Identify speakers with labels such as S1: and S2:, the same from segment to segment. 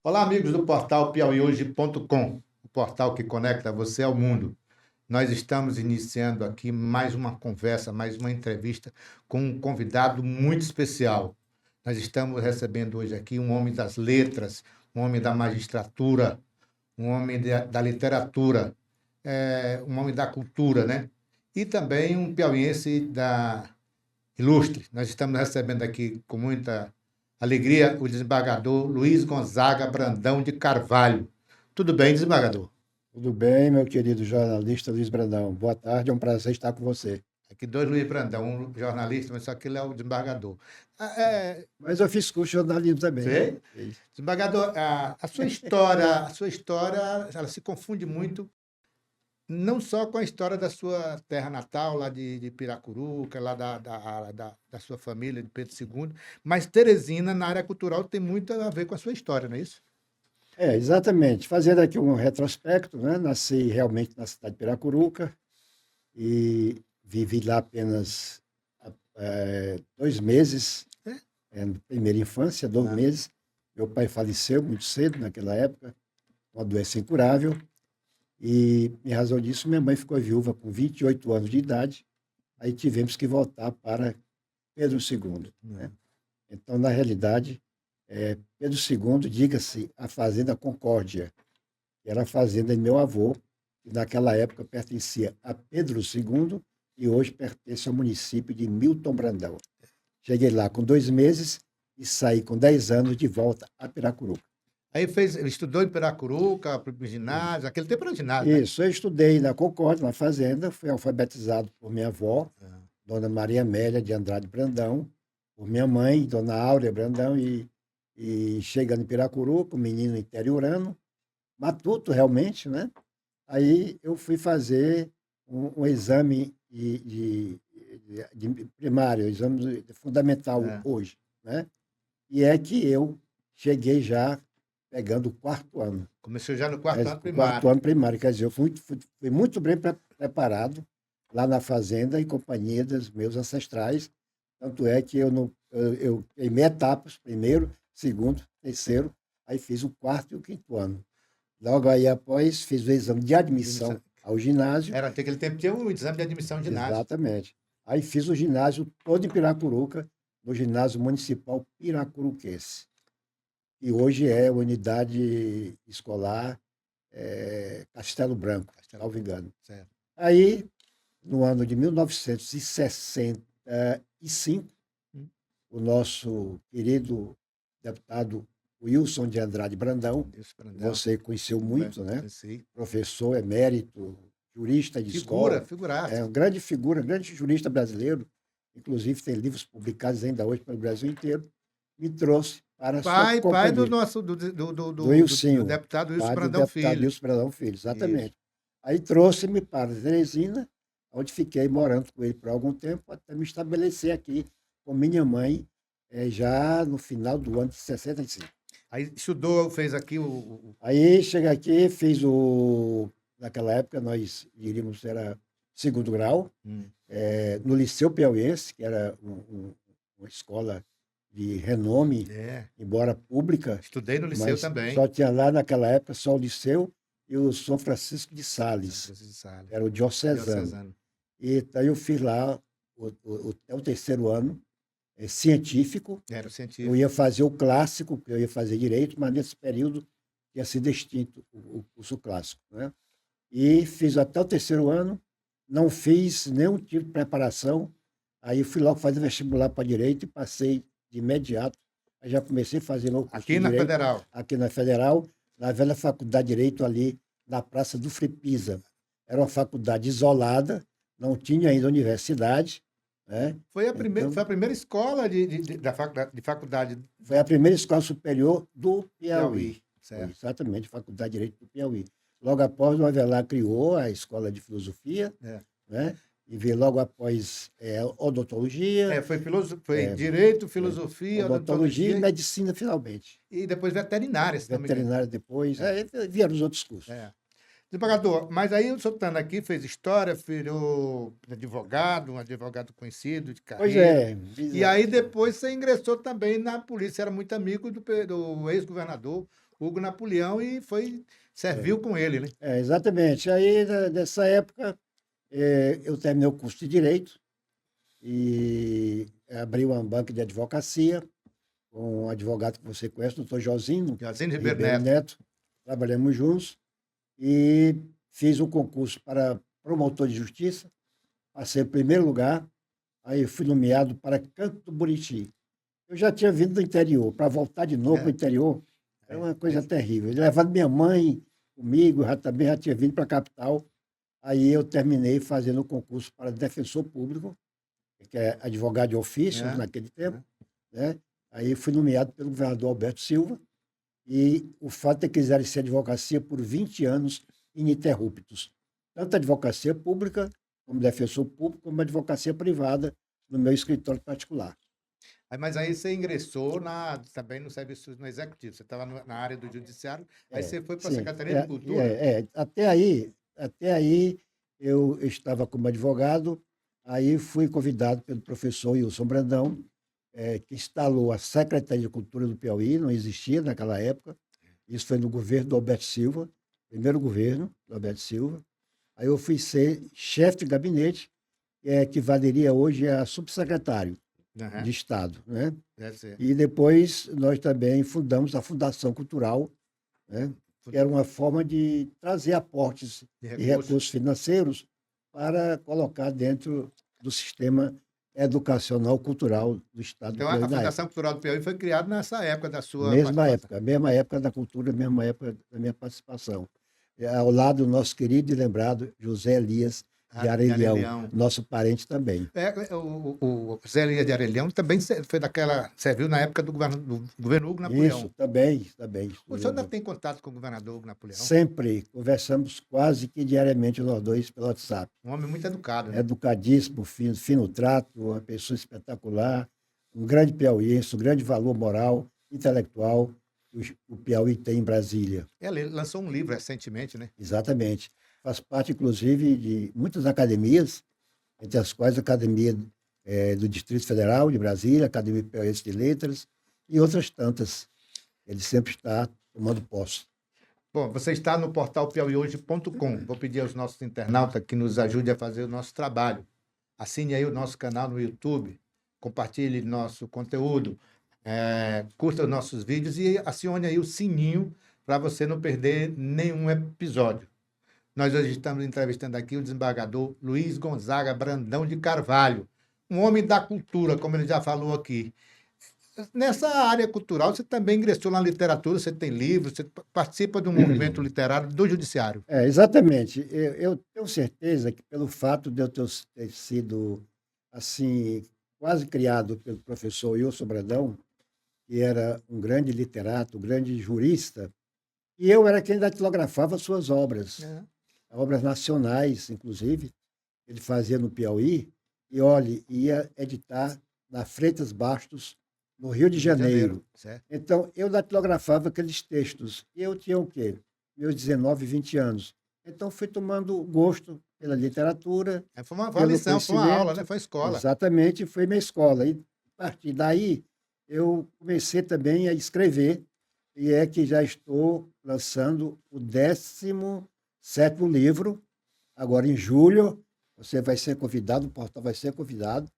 S1: Olá, amigos do portal piauihoje.com, o portal que conecta você ao mundo. Nós estamos iniciando aqui mais uma conversa, mais uma entrevista com um convidado muito especial. Nós estamos recebendo hoje aqui um homem das letras, um homem da magistratura, um homem da literatura, um homem da cultura, né? E também um piauiense ilustre. Nós estamos recebendo aqui com muita alegria o desembargador Luiz Gonzaga Brandão de Carvalho. Tudo bem, desembargador?
S2: Tudo bem, meu querido jornalista Luiz Brandão. Boa tarde, é um prazer estar com você.
S1: Aqui dois Luiz Brandão, um jornalista, mas só que ele é o desembargador. Ah,
S2: Mas eu fiz curso de jornalismo também.
S1: Sei? Desembargador, a sua história, ela se confunde muito, não só com a história da sua terra natal, lá de Piracuruca, lá da sua família, de Pedro II, mas Teresina, na área cultural, tem muito a ver com a sua história, não é isso?
S2: Exatamente. Fazendo aqui um retrospecto, né? Nasci realmente na cidade de Piracuruca e vivi lá apenas 2 meses, na primeira infância, 2 meses. Meu pai faleceu muito cedo naquela época, uma doença incurável, e em razão disso minha mãe ficou viúva com 28 anos de idade. Aí tivemos que voltar para Pedro II, né? Então, na realidade, Pedro II, diga-se, a Fazenda Concórdia, que era a fazenda de meu avô, que naquela época pertencia a Pedro II e hoje pertence ao município de Milton Brandão. Cheguei lá com 2 meses e saí com 10 anos de volta a Piracuruca.
S1: Aí estudou em Piracuruca, para ginásio, aquele tempo era ginásio, né?
S2: Isso, eu estudei na Concórdia, na fazenda, fui alfabetizado por minha avó, Dona Maria Amélia de Andrade Brandão, por minha mãe, Dona Áurea Brandão, e chegando em Piracuruca, um menino interiorano, matuto realmente, né? Aí eu fui fazer um exame de primário, exame fundamental
S1: É.
S2: hoje, né? E é que eu cheguei já pegando o quarto ano.
S1: Começou já no quarto ano
S2: O quarto
S1: primário.
S2: ano primário, quer dizer, eu fui muito bem preparado lá na fazenda, em companhia dos meus ancestrais. Tanto é que eu em etapas, primeiro, segundo, terceiro, aí fiz o quarto e o quinto ano. Logo aí após, fiz o exame de admissão ao ginásio.
S1: Era, naquele tempo tinha o exame de admissão ao ginásio.
S2: Exatamente. Aí fiz o ginásio todo em Piracuruca, no ginásio municipal piracuruquense. E hoje é a unidade escolar Castelo Branco, salvo engano.
S1: Certo.
S2: Aí, no ano de 1965, o nosso querido deputado Wilson de Andrade Brandão,
S1: Isso, Brandão.
S2: você conheceu muito, né?
S1: Conheci.
S2: Professor emérito, jurista de escola,
S1: Figuraça.
S2: uma grande figura, grande jurista brasileiro, inclusive tem livros publicados ainda hoje pelo Brasil inteiro, me trouxe para a sua
S1: Pai do
S2: companhia.
S1: nosso, do
S2: Do Wilson,
S1: do deputado Wilson
S2: pai do
S1: Brandão
S2: deputado
S1: Filho.
S2: Wilson Brandão Filho, exatamente. Aí trouxe-me para Teresina, onde fiquei morando com ele por algum tempo, até me estabelecer aqui com minha mãe, já no final do ano de 65.
S1: Aí estudou, fez aqui
S2: Aí cheguei aqui, naquela época nós diríamos era segundo grau, no Liceu Piauiense, que era uma escola de renome, embora pública,
S1: Estudei no liceu
S2: mas
S1: também.
S2: só tinha lá naquela época só o Liceu e o São Francisco de Sales,
S1: São Francisco de Sales.
S2: era o diocesano. E daí eu fiz lá o terceiro ano, científico.
S1: Era o
S2: Eu
S1: científico.
S2: ia fazer o clássico, eu ia fazer direito, mas nesse período tinha sido extinto o curso clássico, né? E fiz até o terceiro ano, não fiz nenhum tipo de preparação. Aí eu fui logo fazer vestibular para direito e passei de imediato. Aí já comecei a fazer meu curso
S1: Aqui
S2: de
S1: na
S2: direito,
S1: Federal.
S2: aqui na Federal, na velha Faculdade de Direito ali na Praça do Fripisa. Era uma faculdade isolada, não tinha ainda universidade, né?
S1: Foi a
S2: Então,
S1: primeira escola de faculdade
S2: foi a primeira escola superior do Piauí. Foi
S1: certo.
S2: exatamente, Faculdade de Direito do Piauí. Logo após, o Avelar criou a Escola de Filosofia, né? E veio logo após odontologia,
S1: Foi direito, filosofia,
S2: odontologia e
S1: odontologia
S2: medicina, finalmente.
S1: e depois veterinária, se não me engano.
S2: Veterinária depois, vieram os outros cursos.
S1: Desembargador, mas aí o senhor estando aqui, fez história, virou advogado, um advogado conhecido de
S2: Pois
S1: carreira.
S2: é.
S1: E aí depois você ingressou também na polícia, era muito amigo do ex-governador, Hugo Napoleão e serviu com ele, né?
S2: Exatamente. Aí, nessa época, eu terminei o curso de Direito e abri uma banca de advocacia com um advogado que você conhece, o doutor Josino
S1: Joaquim Ribeiro
S2: Ribeiro
S1: Neto.
S2: Neto. Trabalhamos juntos e fiz um concurso para promotor de justiça, passei em primeiro lugar, aí fui nomeado para Canto do Buriti. Eu já tinha vindo do interior, para voltar de novo para o interior, era uma coisa terrível. Levando minha mãe comigo, também já tinha vindo para a capital, aí eu terminei fazendo o concurso para defensor público, que é advogado de ofício naquele tempo, né? Aí fui nomeado pelo governador Alberto Silva, e o fato é que eles exercer advocacia por 20 anos ininterruptos. Tanto a advocacia pública, como defensor público, como a advocacia privada, no meu escritório particular.
S1: Mas aí você ingressou também no serviço no executivo. Você estava na área do judiciário, aí você foi para a
S2: Sim,
S1: Secretaria de Cultura.
S2: até aí eu estava como advogado, aí fui convidado pelo professor Wilson Brandão, que instalou a Secretaria de Cultura do Piauí, não existia naquela época. Isso foi no governo do Alberto Silva, primeiro governo do Alberto Silva. Aí eu fui ser chefe de gabinete, que valeria hoje a subsecretário de Estado, né?
S1: Deve ser.
S2: E depois nós também fundamos a Fundação Cultural, né? Que era uma forma de trazer aportes de recursos financeiros para colocar dentro do sistema educacional cultural do Estado
S1: Então,
S2: do Piauí.
S1: a Fundação Cultural do Piauí foi criada nessa época da sua
S2: Mesma época da cultura, mesma época da minha participação. Ao lado do nosso querido e lembrado José Elias de Arelhão, nosso parente também.
S1: O José Elias de Arelhão também serviu na época do governo Hugo Napoleão.
S2: Isso, também.
S1: O senhor ainda tem contato com o governador Hugo Napoleão?
S2: Sempre. Conversamos quase que diariamente nós dois pelo WhatsApp.
S1: Um homem muito educado, né?
S2: Educadíssimo, fino trato, uma pessoa espetacular, um grande piauiense, um grande valor moral, intelectual, que o Piauí tem em Brasília.
S1: Ele lançou um livro recentemente, né?
S2: Exatamente. Faz parte, inclusive, de muitas academias, entre as quais a Academia do Distrito Federal de Brasília, a Academia Piauiense de Letras e outras tantas. Ele sempre está tomando posse.
S1: Bom, você está no portal piauihoje.com. Vou pedir aos nossos internautas que nos ajudem a fazer o nosso trabalho. Assine aí o nosso canal no YouTube, compartilhe nosso conteúdo, curta os nossos vídeos e acione aí o sininho para você não perder nenhum episódio. Nós hoje estamos entrevistando aqui o desembargador Luiz Gonzaga Brandão de Carvalho, um homem da cultura, como ele já falou aqui. Nessa área cultural, você também ingressou na literatura, você tem livros, você participa de um movimento literário do Judiciário.
S2: Exatamente. Eu tenho certeza que pelo fato de eu ter sido assim, quase criado pelo professor Wilson Brandão, que era um grande literato, um grande jurista, e eu era quem datilografava suas obras. Obras nacionais, inclusive, ele fazia no Piauí, e, olhe, ia editar na Freitas Bastos, no Rio de Janeiro. Então, eu datilografava aqueles textos. E eu tinha o quê? Meus 19, 20 anos. Então, fui tomando gosto pela literatura.
S1: Foi uma lição, foi uma aula, né? Foi escola.
S2: Exatamente, foi minha escola. E, a partir daí, eu comecei também a escrever, e é que já estou lançando o 17º livro, agora em julho. Você vai ser convidado, o portal vai ser convidado,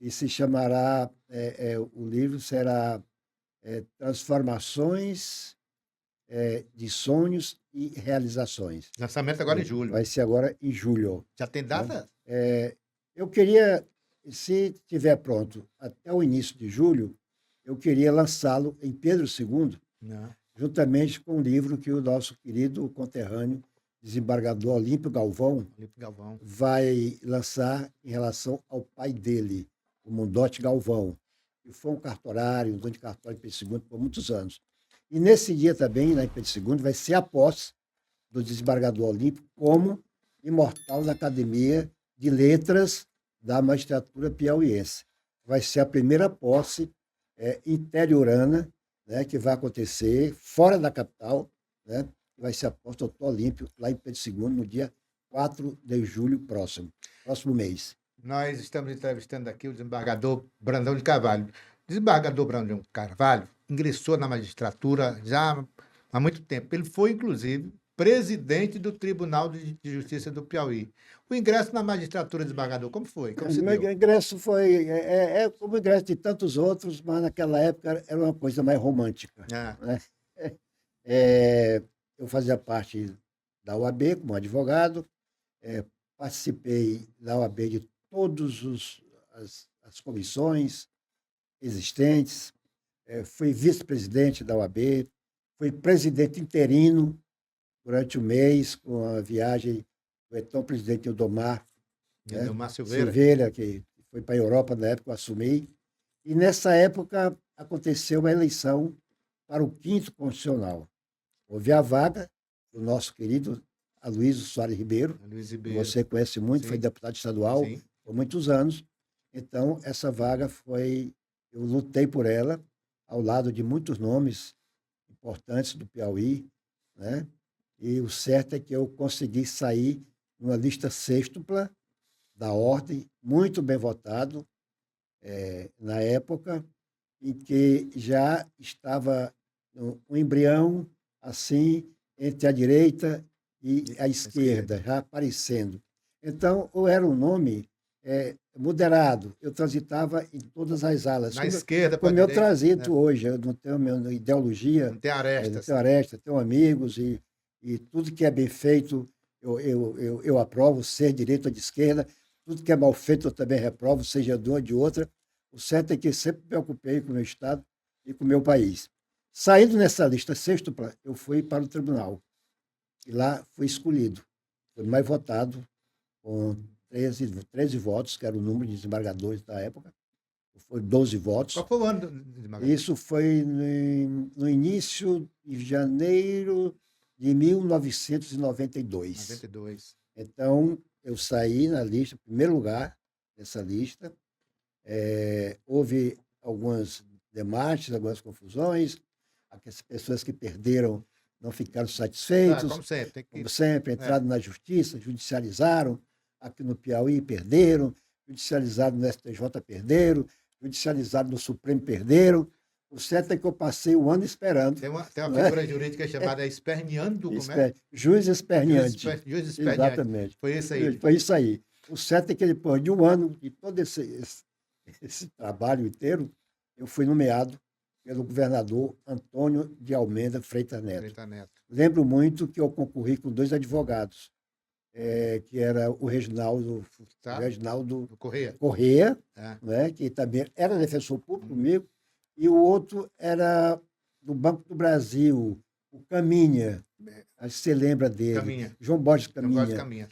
S2: e se chamará, o livro será Transformações de Sonhos e Realizações.
S1: Lançamento agora em julho.
S2: Vai ser agora em julho.
S1: Já tem data?
S2: Eu queria, se estiver pronto até o início de julho, eu queria lançá-lo em Pedro II, juntamente com um livro que o nosso querido conterrâneo, desembargador Olímpio Galvão, vai lançar em relação ao pai dele, o Mondote Galvão, que foi um cartorário, um dono de cartório em Pedro II por muitos anos. E nesse dia também, lá em Pedro II, vai ser a posse do desembargador Olímpio como imortal da Academia de Letras da Magistratura Piauiense. Vai ser a primeira posse interiorana, né, que vai acontecer fora da capital, né? Vai ser a posse do doutor Olímpio, lá em Pedro II, no dia 4 de julho próximo mês.
S1: Nós estamos entrevistando aqui o desembargador Brandão de Carvalho. O desembargador Brandão de Carvalho ingressou na magistratura já há muito tempo. Ele foi, inclusive, presidente do Tribunal de Justiça do Piauí. O ingresso na magistratura, desembargador, como foi? Como se
S2: Meu
S1: deu?
S2: ingresso foi como o ingresso de tantos outros, mas naquela época era uma coisa mais romântica,
S1: Ah,
S2: né? É, eu fazia parte da OAB como advogado, é, participei da OAB de todas as comissões existentes, fui vice-presidente da OAB, fui presidente interino durante o mês, com a viagem do então presidente Ildomar, né?
S1: Edelmar Silveira.
S2: Silveira, que foi para a Europa na época, eu assumi. E nessa época aconteceu uma eleição para o quinto constitucional. Houve a vaga do nosso querido Aloysio Soares Ribeiro,
S1: Luiz
S2: que
S1: Ribeiro.
S2: você conhece muito,
S1: Sim.
S2: foi deputado estadual
S1: Sim.
S2: por muitos anos. Então, essa vaga foi, eu lutei por ela, ao lado de muitos nomes importantes do Piauí, né? E o certo é que eu consegui sair numa lista sextupla da ordem, muito bem votado, na época em que já estava um embrião assim entre a direita e a esquerda, já aparecendo. Então, eu era um nome moderado, eu transitava em todas as alas.
S1: Na esquerda para a
S2: Como eu
S1: direita.
S2: transito hoje, eu não tenho minha ideologia,
S1: Não tem
S2: não
S1: arestas.
S2: tenho aresta, tenho amigos e tudo que é bem feito eu aprovo, ser direita ou de esquerda, tudo que é mal feito eu também reprovo, seja de uma ou de outra. O certo é que sempre me preocupei com o meu Estado e com o meu país. Saindo nessa lista sextupla, eu fui para o tribunal. E lá fui escolhido. Fui mais votado, com 13 votos, que era o número de desembargadores da época. Foi 12 votos.
S1: Qual foi o ano, desembargador?
S2: Isso foi no início de janeiro de 1992.
S1: 92.
S2: Então, eu saí na lista, em primeiro lugar dessa lista. Houve algumas demarches, algumas confusões, as pessoas que perderam não ficaram satisfeitos,
S1: Como sempre, tem que...
S2: como sempre, entraram na justiça, judicializaram, aqui no Piauí perderam, judicializaram no STJ perderam, judicializaram no Supremo perderam. O certo é que eu passei o ano esperando.
S1: Tem uma figura jurídica chamada esperneando, como é?
S2: Juiz esperneante.
S1: Juiz esperneante.
S2: Exatamente.
S1: Foi isso aí.
S2: Foi isso aí. O certo é que depois de um ano, de todo esse trabalho inteiro, eu fui nomeado pelo governador Antônio de Almeida Freitas Neto. Lembro muito que eu concorri com 2 advogados, que era o Reginaldo Corrêa, né, que também era defensor público comigo, e o outro era do Banco do Brasil, o Caminha, acho que você lembra dele.
S1: Caminha.
S2: João Borges Caminha.
S1: João Borges Caminha,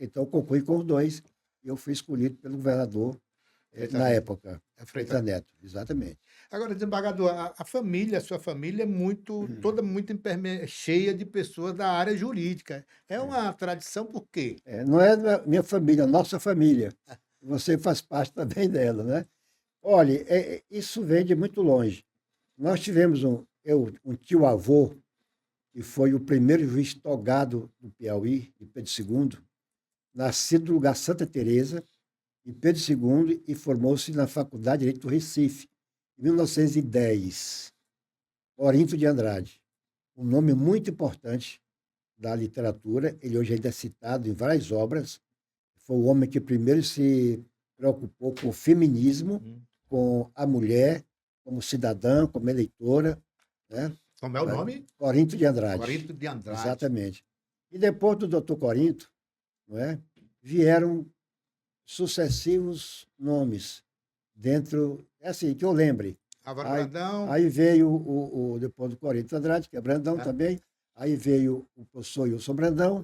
S2: então, eu concorri com os 2 e eu fui escolhido pelo governador na época. Freitas Neto, exatamente.
S1: Agora, desembargador, a família, a sua família é toda muito cheia de pessoas da área jurídica. É uma tradição por quê?
S2: Não é minha família, nossa família. Você faz parte também dela, né? Olha, isso vem de muito longe. Nós tivemos um tio-avô, que foi o primeiro juiz togado do Piauí, de Pedro II, nascido no lugar Santa Teresa, em Pedro II, e formou-se na Faculdade de Direito do Recife, em 1910. Orinto de Andrade, um nome muito importante da literatura. Ele hoje ainda é citado em várias obras. Foi o homem que primeiro se preocupou com o feminismo, com a mulher, como cidadã, como eleitora. Né?
S1: Como é o nome?
S2: Corinto de Andrade.
S1: Corinto de Andrade.
S2: Exatamente. E depois do doutor Corinto, não é, vieram sucessivos nomes dentro, assim, que eu lembre.
S1: Álvaro Brandão.
S2: Aí veio depois do Corinto Andrade, que é Brandão também. Aí veio o professor Wilson Brandão.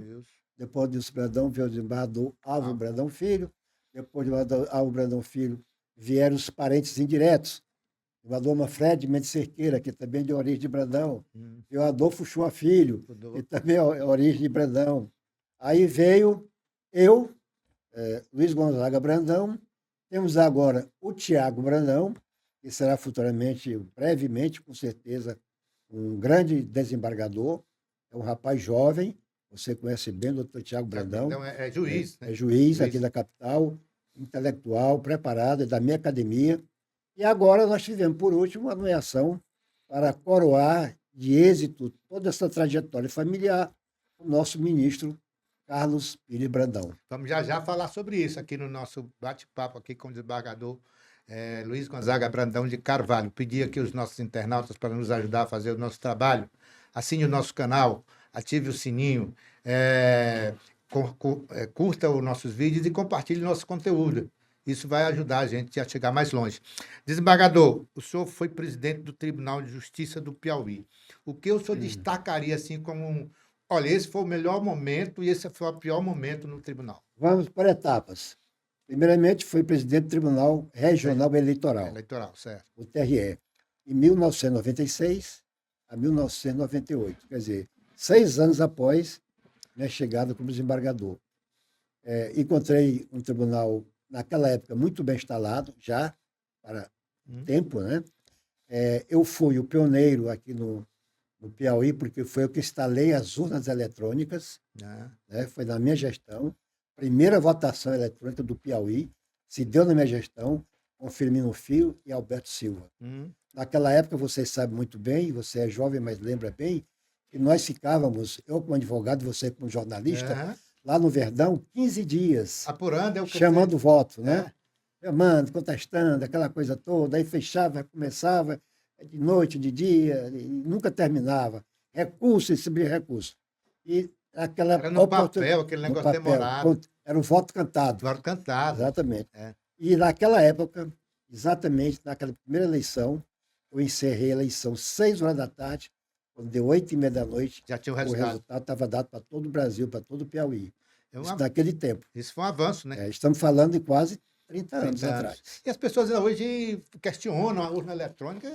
S2: Depois do Wilson Brandão veio o desembargador Álvaro Brandão Filho. Depois do Álvaro Brandão Filho vieram os parentes indiretos. O desembargador Manfred Mendes Cerqueira, que também é de origem de Brandão. E o Adolfo Chua Filho, que também é origem de Brandão. Aí veio eu, Luiz Gonzaga Brandão. Temos agora o Tiago Brandão, que será futuramente, brevemente, com certeza, um grande desembargador. É um rapaz jovem, você conhece bem o doutor Tiago Brandão.
S1: Então é juiz, né?
S2: É juiz aqui da capital, intelectual, preparado, é da minha academia. E agora nós tivemos, por último, a nomeação para coroar de êxito toda essa trajetória familiar, o nosso ministro Carlos Pires Brandão.
S1: Vamos já já falar sobre isso aqui no nosso bate-papo aqui com o desembargador Luiz Gonzaga Brandão de Carvalho. Pedir aqui os nossos internautas para nos ajudar a fazer o nosso trabalho. Assine o nosso canal, ative o sininho, curta os nossos vídeos e compartilhe o nosso conteúdo. Isso vai ajudar a gente a chegar mais longe. Desembargador, o senhor foi presidente do Tribunal de Justiça do Piauí. O que o senhor destacaria assim como olha, esse foi o melhor momento e esse foi o pior momento no tribunal?
S2: Vamos por etapas. Primeiramente, fui presidente do Tribunal Regional Eleitoral.
S1: Eleitoral, certo.
S2: O TRE, em 1996 a 1998. Quer dizer, 6 anos após minha chegada como desembargador. Encontrei um tribunal, naquela época, muito bem instalado, já para tempo, né? Eu fui o pioneiro aqui no Piauí, porque foi eu que instalei as urnas eletrônicas, né? Foi na minha gestão. Primeira votação eletrônica do Piauí se deu na minha gestão, com Firmino Filho e Alberto Silva. Naquela época, vocês sabem muito bem, você é jovem, mas lembra bem, que nós ficávamos, eu como advogado, você como jornalista, lá no Verdão, 15 dias.
S1: Apurando,
S2: chamando voto, né? Chamando, contestando, aquela coisa toda, aí fechava, começava, de noite, de dia, e nunca terminava. Recurso em cima de recurso. E aquela
S1: era no papel, aquele negócio demorado.
S2: Era um voto cantado.
S1: Voto cantado.
S2: Exatamente. E naquela época, exatamente naquela primeira eleição, eu encerrei a eleição 6 horas da tarde, quando deu 8h30 da noite.
S1: Já tinha o resultado.
S2: O resultado estava dado para todo o Brasil, para todo o Piauí. Isso naquele tempo.
S1: Isso foi um avanço, né?
S2: Estamos falando de quase 30 anos atrás.
S1: E as pessoas hoje questionam a urna eletrônica.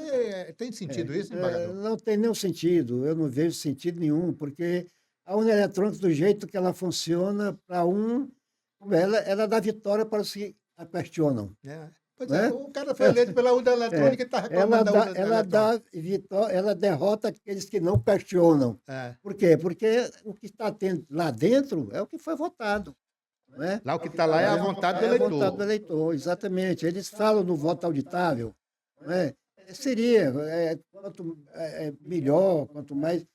S1: Tem sentido isso, desembargador?
S2: Não tem nenhum sentido. Eu não vejo sentido nenhum, porque a urna eletrônica, do jeito que ela funciona, para ela dá vitória para os que a questionam.
S1: Pois o cara foi eleito pela urna eletrônica e está reclamando da urna eletrônica.
S2: Ela derrota aqueles que não questionam. Por quê? Porque o que está lá dentro é o que foi votado. Não é?
S1: Lá o que está lá é a vontade do eleitor.
S2: É a vontade do eleitor, exatamente. Eles falam no voto auditável. Não é? Seria, quanto melhor, quanto mais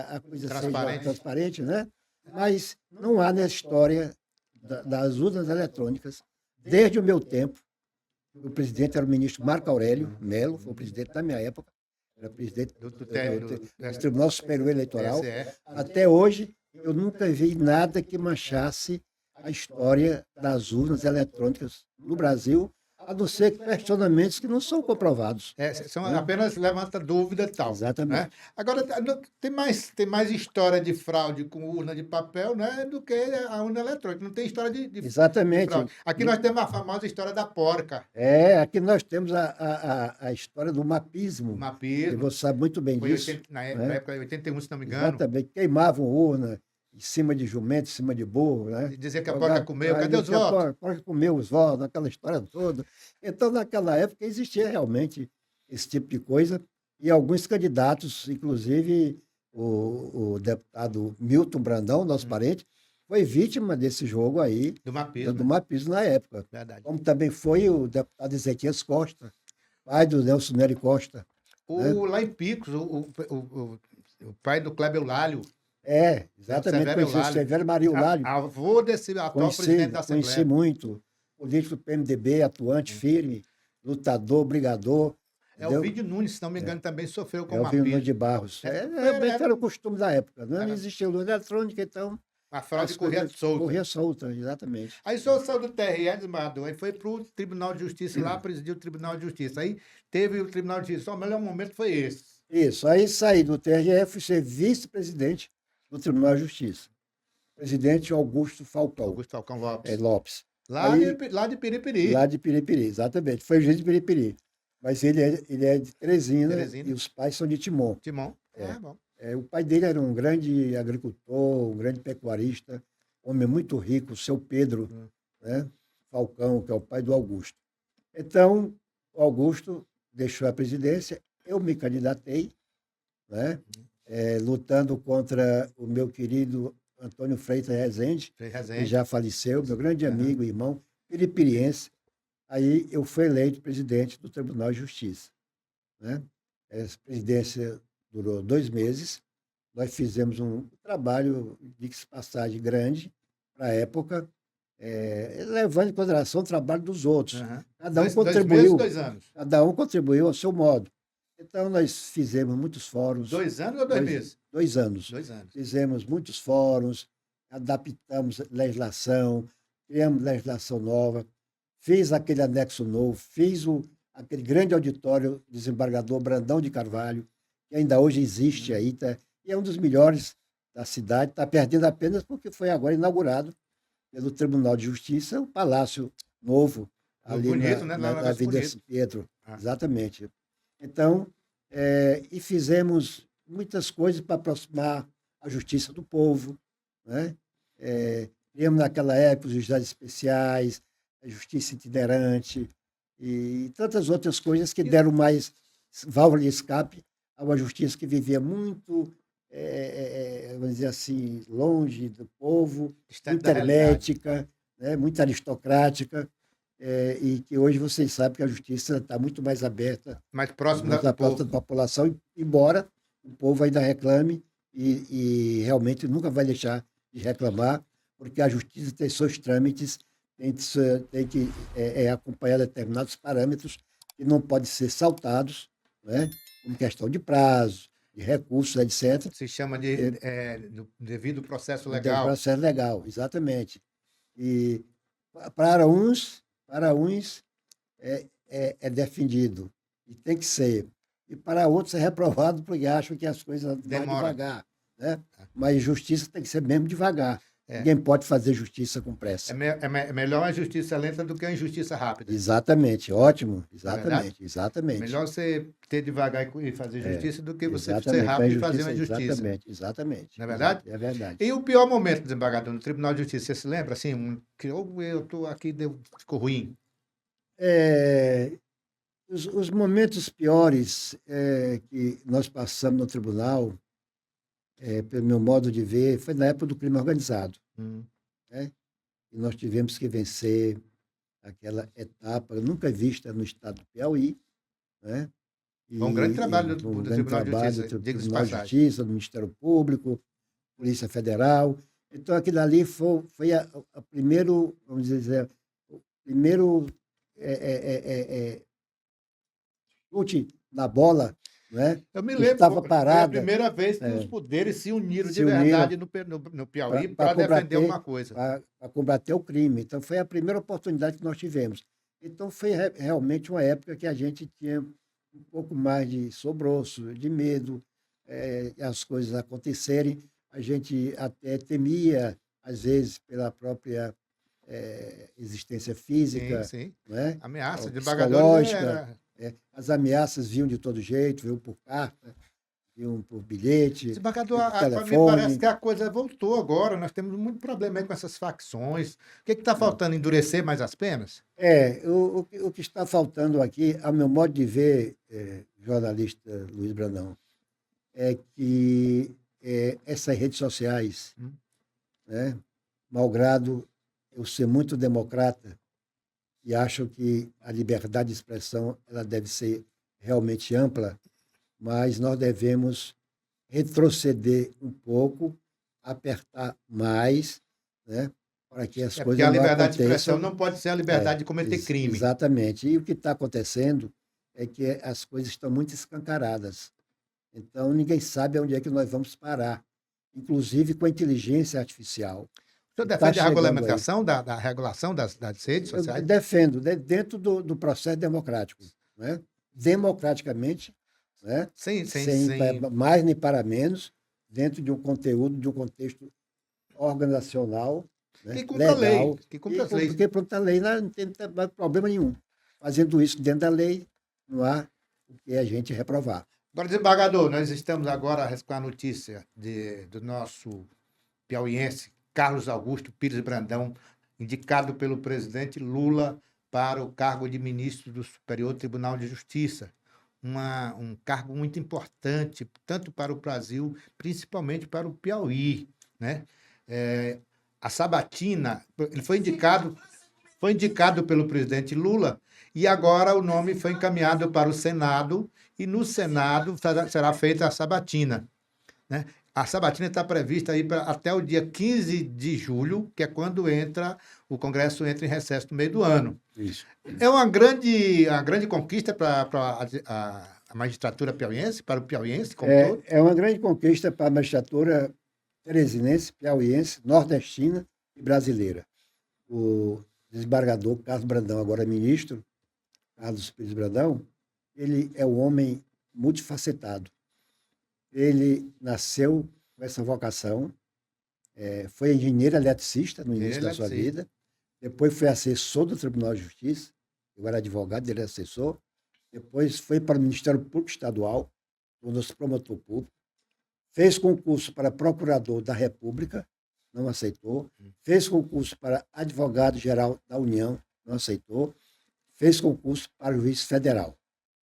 S2: a coisa seja transparente, né? Mas não há na história das urnas eletrônicas, desde o meu tempo. O presidente era o ministro Marco Aurélio Melo, foi o presidente da minha época, era presidente do Tribunal Superior Eleitoral. Até hoje, eu nunca vi nada que manchasse a história das urnas eletrônicas no Brasil, a não ser questionamentos que não são comprovados.
S1: Apenas levanta dúvida e tal.
S2: Exatamente.
S1: Né? Agora, tem mais história de fraude com urna de papel, né, do que a urna eletrônica. Não tem história de
S2: Exatamente.
S1: De fraude. Aqui nós temos a famosa história da porca.
S2: Aqui nós temos a história do mapismo.
S1: Mapismo.
S2: Que você sabe muito bem disso.
S1: Na época de 81, se não me engano.
S2: Exatamente. Queimavam urna em cima de jumento, em cima de burro, né?
S1: Dizer que a porca comeu, cadê os votos?
S2: A porca comeu os votos, aquela história toda. Então, naquela época, existia realmente esse tipo de coisa, e alguns candidatos, inclusive o deputado Milton Brandão, nosso parente, foi vítima desse jogo aí, do mapismo na época.
S1: Verdade.
S2: Como também foi o deputado Ezequias Costa, pai do Nelson Nery Costa.
S1: Lá em Picos, o pai do Kleber Lálio.
S2: Exatamente, conheci Severo Maria Lálio.
S1: Avô desse atual presidente da Assembleia.
S2: Conheci muito. Político do PMDB, atuante, firme, lutador, brigador.
S1: O Vídeo Nunes, se não me engano, também sofreu com
S2: o Vídeo Nunes de Barros. Era o costume da época. Não existia luz eletrônica, então...
S1: A fraude corria solta.
S2: Corria solta, exatamente.
S1: Aí o senhor saiu do TRE, desembargador, aí foi para o Tribunal de Justiça, lá presidiu o Tribunal de Justiça. Aí teve o Tribunal de Justiça. O melhor momento foi esse.
S2: Isso. Aí saí do TRE, fui ser vice-presidente do Tribunal de Justiça. Presidente Augusto Falcão.
S1: Augusto Falcão Lopes.
S2: Lopes.
S1: Lá de Piripiri.
S2: Lá de Piripiri, exatamente. Foi juiz de Piripiri. Mas ele é de Teresina e os pais são de Timon.
S1: Timon. Bom.
S2: O pai dele era um grande agricultor, um grande pecuarista, homem muito rico, o seu Pedro, né? Falcão, que é o pai do Augusto. Então, o Augusto deixou a presidência, eu me candidatei, né? Lutando contra o meu querido Antônio Freitas Rezende, que já faleceu, meu grande amigo, irmão, piripiriense. Aí eu fui eleito presidente do Tribunal de Justiça. Né? Essa presidência durou 2 meses. Nós fizemos um trabalho de passagem grande para a época, levando em consideração o trabalho dos outros.
S1: Aham.
S2: Cada um
S1: 2 meses,
S2: contribuiu,
S1: 2 anos.
S2: cada um contribuiu ao seu modo. Então, nós fizemos muitos fóruns.
S1: 2 anos ou 2 meses?
S2: 2 anos.
S1: 2 anos.
S2: Fizemos muitos fóruns, adaptamos legislação, criamos legislação nova, fiz aquele anexo novo, fiz aquele grande auditório desembargador Brandão de Carvalho, que ainda hoje existe aí, tá? E é um dos melhores da cidade, está perdendo apenas porque foi agora inaugurado pelo Tribunal de Justiça, o Palácio Novo, ali
S1: Bonito, né? Lá
S2: na
S1: na
S2: Avenida
S1: bonito.
S2: São Pedro.
S1: Ah.
S2: Exatamente. Então, e fizemos muitas coisas para aproximar a justiça do povo, né? Criamos naquela época os juizados especiais, a justiça itinerante e tantas outras coisas que deram mais válvula de escape a uma justiça que vivia muito, vamos dizer assim, longe do povo,
S1: Distante
S2: muito
S1: da realidade.
S2: hermética, né? Muito aristocrática, e que hoje vocês sabem que a justiça está muito mais aberta,
S1: Mais próximo
S2: muito
S1: do
S2: mais próxima
S1: povo.
S2: da população, embora o povo ainda reclame e realmente nunca vai deixar de reclamar, porque a justiça tem seus trâmites, tem que acompanhar determinados parâmetros que não podem ser saltados, né? Como questão de prazo, de recursos, etc.
S1: Se chama de do devido processo
S2: Tem
S1: legal.
S2: processo legal, exatamente. E para uns é defendido, e tem que ser. E para outros é reprovado porque acham que as coisas vão
S1: Demora.
S2: devagar, né? Mas justiça tem que ser mesmo devagar.
S1: É.
S2: Ninguém pode fazer justiça com pressa.
S1: É melhor uma justiça lenta do que uma injustiça rápida.
S2: Exatamente, ótimo.
S1: verdade?
S2: Exatamente, exatamente.
S1: Melhor você ter devagar e fazer justiça do que você ser
S2: Exatamente,
S1: rápido e fazer uma injustiça.
S2: Exatamente, exatamente.
S1: Não é verdade?
S2: É verdade.
S1: E o pior momento, desembargador, no Tribunal de Justiça, você se lembra? Assim, que eu estou aqui, ficou ruim.
S2: Os momentos piores que nós passamos no tribunal, pelo meu modo de ver, foi na época do crime organizado. Né? E nós tivemos que vencer aquela etapa nunca vista no estado do Piauí. Né?
S1: Foi um grande trabalho do
S2: um grande
S1: Tribunal de
S2: trabalho
S1: Justiça,
S2: do
S1: diga-se de
S2: Tribunal de
S1: passagem.
S2: Justiça, do Ministério Público, Polícia Federal. Então, aquilo ali foi a primeiro, vamos dizer, o primeiro chute na bola, né?
S1: Eu me
S2: Que
S1: lembro,
S2: estava
S1: foi a
S2: parada,
S1: primeira vez que os poderes se uniram
S2: se
S1: de
S2: uniram
S1: verdade no Piauí para defender uma coisa.
S2: para combater o crime. Então, foi a primeira oportunidade que nós tivemos. Então, foi realmente uma época que a gente tinha um pouco mais de sobroço, de medo, as coisas acontecerem. A gente até temia, às vezes, pela própria existência física,
S1: Sim.
S2: né?
S1: Ameaça de
S2: psicológica. As ameaças vinham de todo jeito, vinham por carta, vinham por bilhete,
S1: Desembargador,
S2: vinham por
S1: para mim
S2: telefone.
S1: parece que a coisa voltou agora. Nós temos muito problema aí com essas facções. O que está faltando? Endurecer mais as penas?
S2: O que está faltando aqui, ao meu modo de ver, jornalista Luiz Brandão, é que essas redes sociais, né, malgrado eu ser muito democrata e acho que a liberdade de expressão ela deve ser realmente ampla, mas nós devemos retroceder um pouco, apertar mais, né, para que as
S1: Porque
S2: coisas
S1: a
S2: não
S1: liberdade de
S2: aconteçam.
S1: expressão não pode ser a liberdade de cometer crime.
S2: Exatamente. E o que está acontecendo é que as coisas estão muito escancaradas. Então, ninguém sabe onde é que nós vamos parar, inclusive com a inteligência artificial.
S1: O senhor
S2: Está
S1: defende a
S2: chegando
S1: regulamentação da regulação das redes
S2: Eu
S1: sociais?
S2: defendo, dentro do processo democrático, né? Democraticamente, né?
S1: Sem
S2: Sem mais nem para menos, dentro de um conteúdo, de um contexto organizacional, né?
S1: que cumpra a lei,
S2: legal,
S1: que cumpra as leis.
S2: porque pronto, a lei não tem problema nenhum. Fazendo isso dentro da lei, não há o que a gente reprovar.
S1: Agora, desembargador, nós estamos agora com a notícia do nosso piauiense Carlos Augusto Pires Brandão, indicado pelo presidente Lula para o cargo de ministro do Superior Tribunal de Justiça. Um cargo muito importante, tanto para o Brasil, principalmente para o Piauí. Né? A Sabatina, ele foi indicado... foi indicado pelo presidente Lula e agora o nome foi encaminhado para o Senado e no Senado será feita a sabatina, né? A sabatina está prevista aí até o dia 15 de julho, que é quando o Congresso entra em recesso no meio do ano.
S2: Isso.
S1: É uma grande conquista para a magistratura piauiense, para o piauiense como todo.
S2: É uma grande conquista para a magistratura teresinense, piauiense, nordestina e brasileira. O desembargador Carlos Brandão, agora ministro, Carlos Pires Brandão, ele é um homem multifacetado. Ele nasceu com essa vocação, foi engenheiro eletricista no início da sua vida, depois foi assessor do Tribunal de Justiça, eu era advogado, ele era assessor, depois foi para o Ministério Público Estadual, tornou-se promotor público, fez concurso para procurador da República, não aceitou, fez concurso para advogado-geral da União, não aceitou, fez concurso para juiz federal.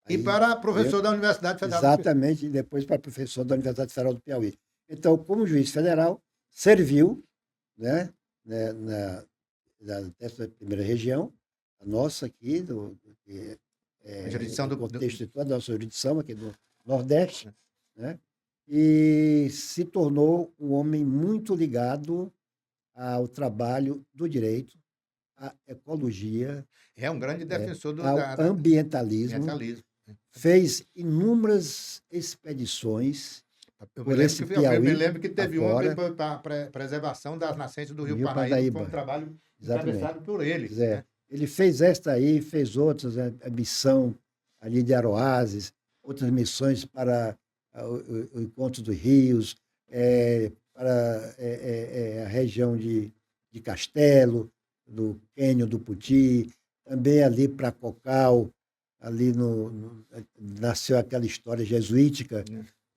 S1: E para professor da Universidade Federal do Piauí.
S2: Exatamente, e depois para professor da Universidade Federal do Piauí. Então, como juiz federal, serviu, né, na 11ª região, a nossa aqui,
S1: A jurisdição do
S2: contexto de toda a nossa jurisdição aqui do Nordeste, né, e se tornou um homem muito ligado ao trabalho do direito, à ecologia,
S1: É um grande defensor
S2: ao ambientalismo. Fez inúmeras expedições por esse Piauí.
S1: Eu me lembro que teve
S2: afora,
S1: uma para a preservação das nascentes do Rio
S2: Rio
S1: Paraíba,
S2: Paraíba.
S1: foi um trabalho
S2: Exatamente.
S1: encabeçado por ele.
S2: Né? Ele fez esta aí, fez outras, a missão ali de Aroazes, outras missões para o encontro dos rios, para a região de Castelo, do Quênio do Puti, também ali para Cocal, ali nasceu aquela história jesuítica,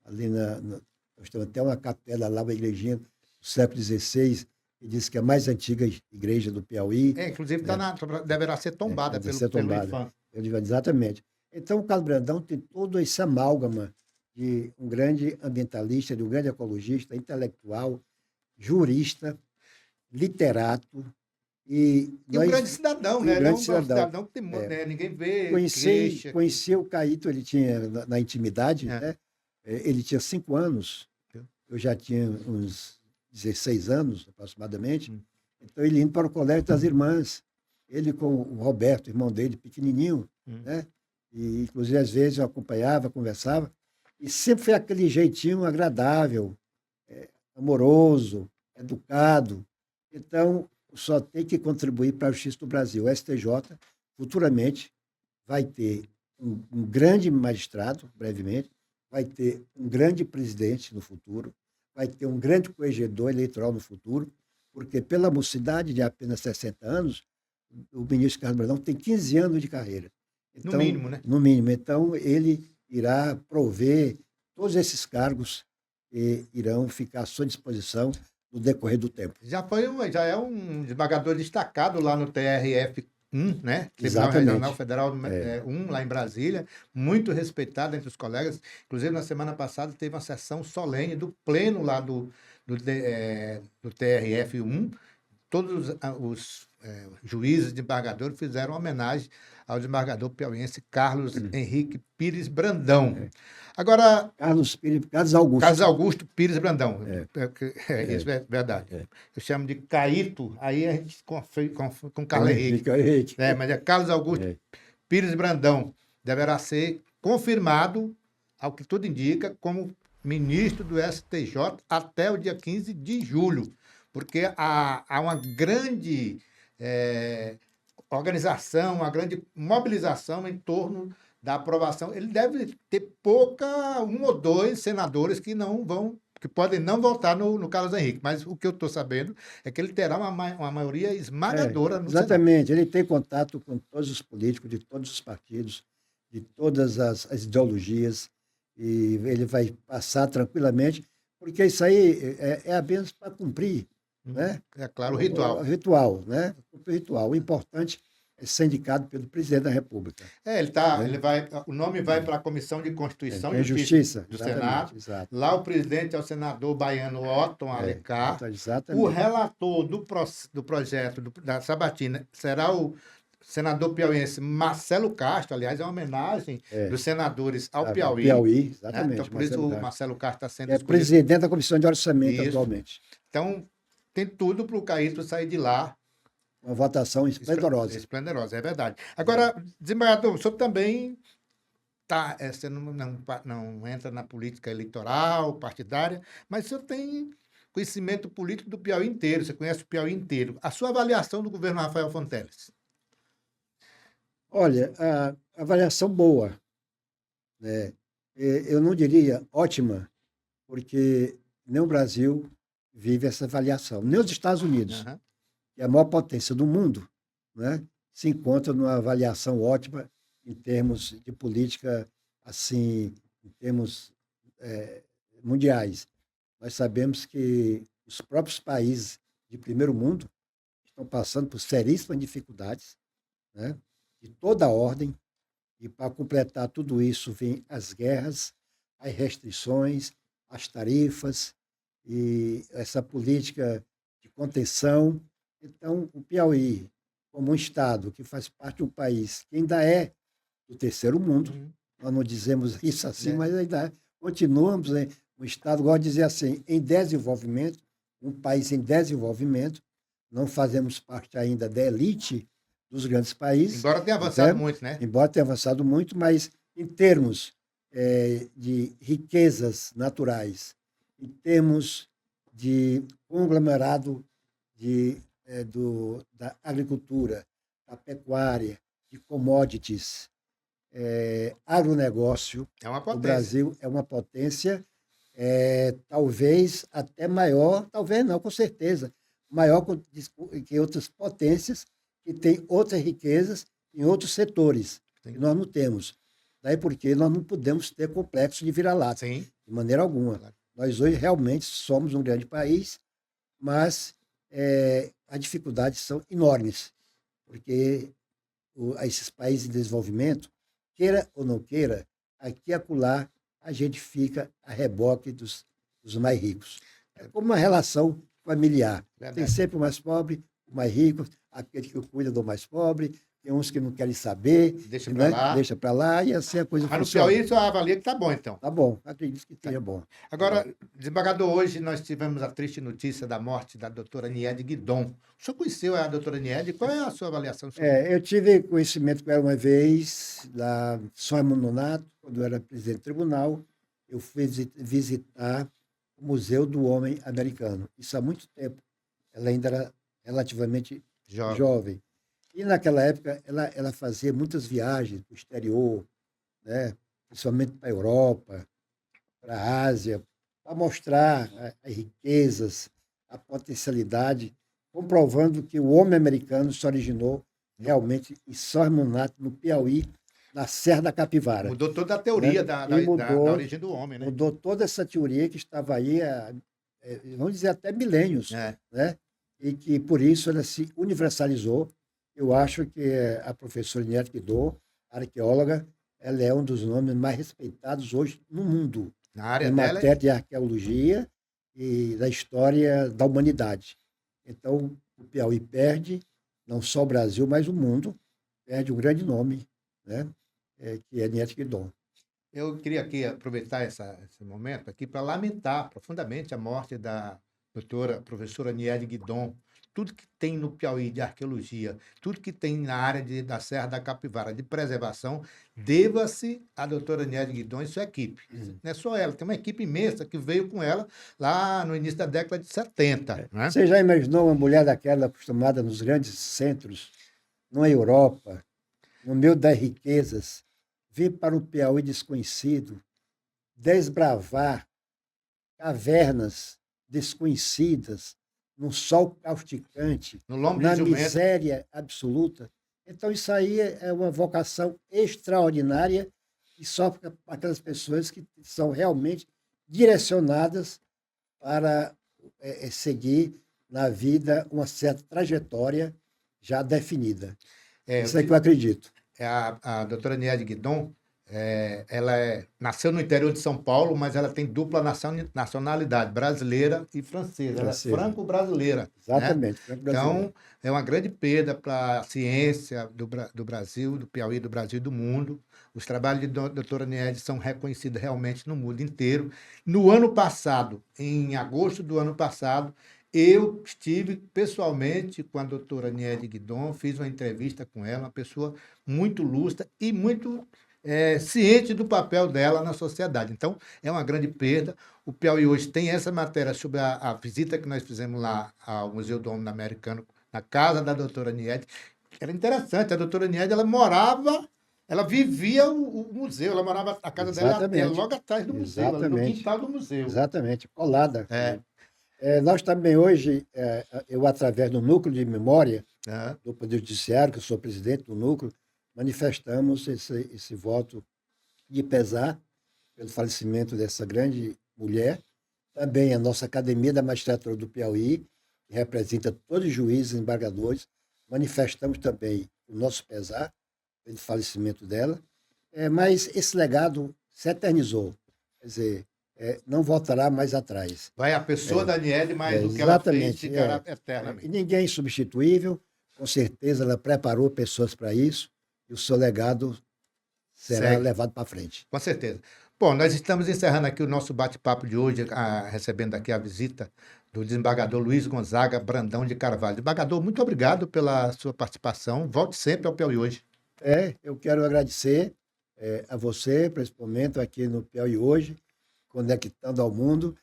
S2: ali nós temos até uma capela lá, uma igrejinha do século XVI, que diz que é a mais antiga igreja do Piauí.
S1: Inclusive deverá ser tombada pelo IFAM.
S2: Exatamente. Então, o Carlos Brandão tem todo esse amálgama de um grande ambientalista, de um grande ecologista, intelectual, jurista, literato, e
S1: um grande cidadão, né?
S2: Um grande cidadão
S1: que tem ninguém vê.
S2: Conheci o Caíto, ele tinha na intimidade, né? Ele tinha 5 anos, eu já tinha uns 16 anos aproximadamente. Então ele indo para o colégio das irmãs, ele com o Roberto, irmão dele, pequenininho, né? E inclusive às vezes eu acompanhava, conversava, e sempre foi aquele jeitinho agradável, amoroso, educado. Então só tem que contribuir para a Justiça do Brasil. O STJ, futuramente, vai ter um grande magistrado, brevemente, vai ter um grande presidente no futuro, vai ter um grande corregedor eleitoral no futuro, porque pela mocidade de apenas 60 anos, o ministro Carlos Brandão tem 15 anos de carreira. Então,
S1: no mínimo, né?
S2: No mínimo. Então, ele irá prover todos esses cargos e irão ficar à sua disposição no decorrer do tempo.
S1: Já é um desembargador destacado lá no TRF-1, né? Tribunal
S2: Exatamente.
S1: Regional Federal 1, lá em Brasília, muito respeitado entre os colegas. Inclusive, na semana passada, teve uma sessão solene do pleno lá do TRF-1. Todos os juízes e desembargadores fizeram homenagem ao desembargador piauiense Carlos Henrique Pires Brandão. Agora...
S2: Carlos Augusto.
S1: Carlos Augusto Pires Brandão. Isso é verdade. Eu chamo de Caíto, aí a gente com Carlos Henrique. Mas é Carlos Augusto Pires Brandão. Deverá ser confirmado, ao que tudo indica, como ministro do STJ até o dia 15 de julho. Porque há uma grande organização, uma grande mobilização em torno da aprovação. Ele deve ter um ou dois senadores que podem não votar no Carlos Henrique, mas o que eu estou sabendo é que ele terá uma maioria esmagadora no
S2: Exatamente, Senado. Ele tem contato com todos os políticos de todos os partidos, de todas as ideologias, e ele vai passar tranquilamente, porque isso aí é apenas para cumprir, né?
S1: É claro, o ritual.
S2: O ritual, né? O ritual. O importante ser indicado pelo presidente da República. Né?
S1: O nome vai para a Comissão de Constituição
S2: Tem
S1: e Justiça
S2: justiça,
S1: do
S2: exatamente,
S1: Senado.
S2: exato.
S1: Lá o presidente é o senador baiano Otton Alencar. O
S2: Exatamente.
S1: relator do projeto da Sabatina será o senador piauiense Marcelo Castro. Aliás, é uma homenagem dos senadores ao Piauí.
S2: Piauí,
S1: Né?
S2: exatamente.
S1: Então, por isso o Marcelo Castro está sendo
S2: é
S1: escolhido.
S2: presidente da Comissão de Orçamento
S1: Isso.
S2: atualmente.
S1: Então, tem tudo para o Caíto sair de lá.
S2: Uma votação esplendorosa.
S1: Esplendorosa, é verdade. Agora, desembargador, o senhor também você não entra na política eleitoral, partidária, mas o senhor tem conhecimento político do Piauí inteiro, você conhece o Piauí inteiro. A sua avaliação do governo Rafael Fonteles?
S2: Olha, a avaliação boa, né? Eu não diria ótima, porque nem o Brasil vive essa avaliação, nem os Estados Unidos, que é a maior potência do mundo, né, se encontra numa avaliação ótima em termos de política, assim, em termos mundiais. Nós sabemos que os próprios países de primeiro mundo estão passando por seríssimas dificuldades, né, de toda a ordem, e para completar tudo isso vem as guerras, as restrições, as tarifas e essa política de contenção. Então, o Piauí, como um estado que faz parte de um país que ainda é do terceiro mundo, nós não dizemos isso assim, mas ainda continuamos, né, um estado, gosto de dizer assim, em desenvolvimento, um país em desenvolvimento, não fazemos parte ainda da elite dos grandes países.
S1: Embora tenha avançado muito, né?
S2: Embora tenha avançado muito, mas em termos de riquezas naturais, em termos de conglomerado da agricultura, da pecuária, de commodities, agronegócio,
S1: é uma potência.
S2: O Brasil é uma potência, talvez até maior, talvez não, com certeza, maior que outras potências que têm outras riquezas em outros setores, que nós não temos. Daí porque nós não podemos ter complexo de vira-lata, de maneira alguma. Claro. Nós hoje realmente somos um grande país, mas as dificuldades são enormes, porque esses países em desenvolvimento, queira ou não queira, aqui e acolá, a gente fica a reboque dos mais ricos. É como uma relação familiar. Verdade. Tem sempre o mais pobre, o mais rico, aquele que cuida do mais pobre, tem uns que não querem saber.
S1: Deixa para lá.
S2: Deixa para lá e assim a coisa
S1: funciona. Mas no Piauí, você avalia que está bom, então.
S2: Está bom, acredito que esteja bom.
S1: Agora, desembargador, hoje nós tivemos a triste notícia da morte da doutora Niede Guidon. O senhor conheceu a doutora Niede? Qual é a sua avaliação sobre
S2: eu tive conhecimento com ela uma vez, lá em São Raimundo Nonato, quando eu era presidente do tribunal. Eu fui visitar o Museu do Homem Americano. Isso há muito tempo. Ela ainda era relativamente jovem. E naquela época ela fazia muitas viagens para o exterior, né? Principalmente para a Europa, para a Ásia, para mostrar as riquezas, a potencialidade, comprovando que o homem americano se originou realmente em São Raimundo Nonato, no Piauí, na Serra da Capivara.
S1: Mudou toda a teoria, né? da origem do homem, né?
S2: Mudou toda essa teoria que estava aí vamos dizer, até milênios, né? E que, por isso, ela se universalizou. Eu acho que a professora Niede Guidon, arqueóloga, ela é um dos nomes mais respeitados hoje no mundo,
S1: na área
S2: em matéria de arqueologia e da história da humanidade. Então, o Piauí perde, não só o Brasil, mas o mundo, perde um grande nome, né? Que é Niede Guidon.
S1: Eu queria aqui aproveitar esse momento aqui para lamentar profundamente a morte da professora Niede Guidon. Tudo que tem no Piauí de arqueologia, tudo que tem na área da Serra da Capivara de preservação, deva-se à doutora Niede Guidon e sua equipe. Não é só ela, tem uma equipe imensa que veio com ela lá no início da década de 70. Né?
S2: Você já imaginou uma mulher daquela acostumada nos grandes centros, na Europa, no meio das riquezas, vir para um Piauí desconhecido, desbravar cavernas desconhecidas, num sol causticante, na miséria absoluta? Então, isso aí é uma vocação extraordinária e só para aquelas pessoas que são realmente direcionadas para seguir na vida uma certa trajetória já definida. Isso é que eu acredito.
S1: A doutora Niede Guidon, nasceu no interior de São Paulo, mas ela tem dupla nacionalidade, brasileira e francesa. Ela é
S2: Francesa.
S1: franco-brasileira, né?
S2: Exatamente, franco-brasileiro.
S1: Então, é uma grande perda para a ciência do Brasil, do Piauí, do Brasil e do mundo. Os trabalhos de doutora Niede são reconhecidos realmente no mundo inteiro. No ano passado, em agosto do ano passado, eu estive pessoalmente com a doutora Niede Guidon, fiz uma entrevista com ela, uma pessoa muito lúcida e muito ciente do papel dela na sociedade. Então, é uma grande perda. O Piauí hoje tem essa matéria sobre a visita que nós fizemos lá ao Museu do Homem Americano, na casa da doutora Niede. Era interessante, a doutora Niede, ela vivia o museu, ela morava, a casa dela era logo atrás do museu, ali no quintal do museu.
S2: Exatamente, colada. Nós também hoje, eu através do Núcleo de Memória do Poder Judiciário, que eu sou presidente do Núcleo, manifestamos esse voto de pesar pelo falecimento dessa grande mulher. Também a nossa Academia da Magistratura do Piauí, que representa todos os juízes e embargadores, manifestamos também o nosso pesar pelo falecimento dela. Mas esse legado se eternizou, quer dizer, não voltará mais atrás.
S1: Vai a pessoa da Niede, mas o que ela fez ficará eternamente.
S2: E ninguém é insubstituível, com certeza ela preparou pessoas para isso, e o seu legado será levado para frente.
S1: Com certeza. Bom, nós estamos encerrando aqui o nosso bate-papo de hoje, recebendo aqui a visita do desembargador Luiz Gonzaga Brandão de Carvalho. Desembargador, muito obrigado pela sua participação. Volte sempre ao Piauí Hoje.
S2: Eu quero agradecer a você, principalmente aqui no Piauí Hoje, conectando ao mundo.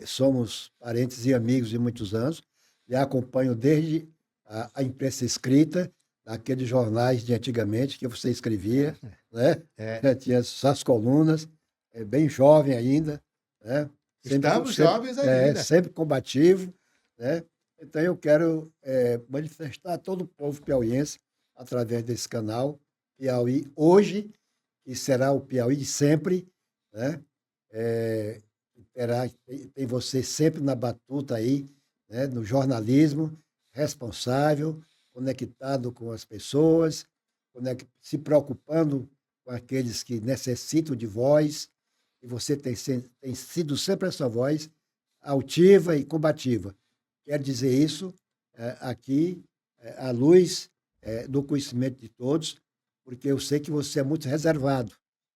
S2: Somos parentes e amigos de muitos anos. E acompanho desde a imprensa escrita, aqueles jornais de antigamente que você escrevia, né? Tinha suas colunas, bem jovem ainda, né?
S1: Estamos jovens ainda.
S2: Sempre combativo, né? Então eu quero manifestar a todo o povo piauiense através desse canal Piauí Hoje, que será o Piauí de sempre, né? Tem você sempre na batuta aí, né? No jornalismo responsável, conectado com as pessoas, se preocupando com aqueles que necessitam de voz, e você tem sido sempre essa voz altiva e combativa. Quero dizer isso aqui, à luz do conhecimento de todos, porque eu sei que você é muito reservado,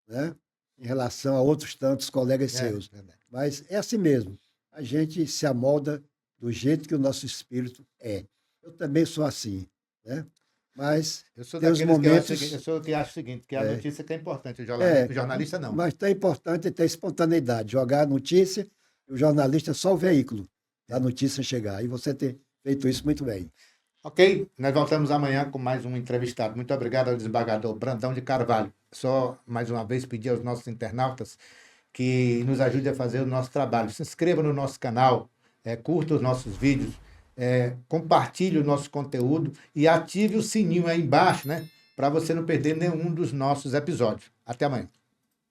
S2: né, em relação a outros tantos colegas seus. Mas é assim mesmo, a gente se amolda do jeito que o nosso espírito é. Eu também sou assim, né? Mas
S1: eu sou
S2: tem os momentos...
S1: eu sou que acho o seguinte, que a notícia que é importante, o jornalista não.
S2: Mas é importante ter espontaneidade, jogar a notícia, e o jornalista é só o veículo da notícia chegar. E você ter feito isso muito bem.
S1: Ok, nós voltamos amanhã com mais um entrevistado. Muito obrigado ao desembargador Brandão de Carvalho. Só mais uma vez pedir aos nossos internautas que nos ajude a fazer o nosso trabalho. Se inscreva no nosso canal, curta os nossos vídeos, compartilhe o nosso conteúdo e ative o sininho aí embaixo, né? Para você não perder nenhum dos nossos episódios. Até amanhã.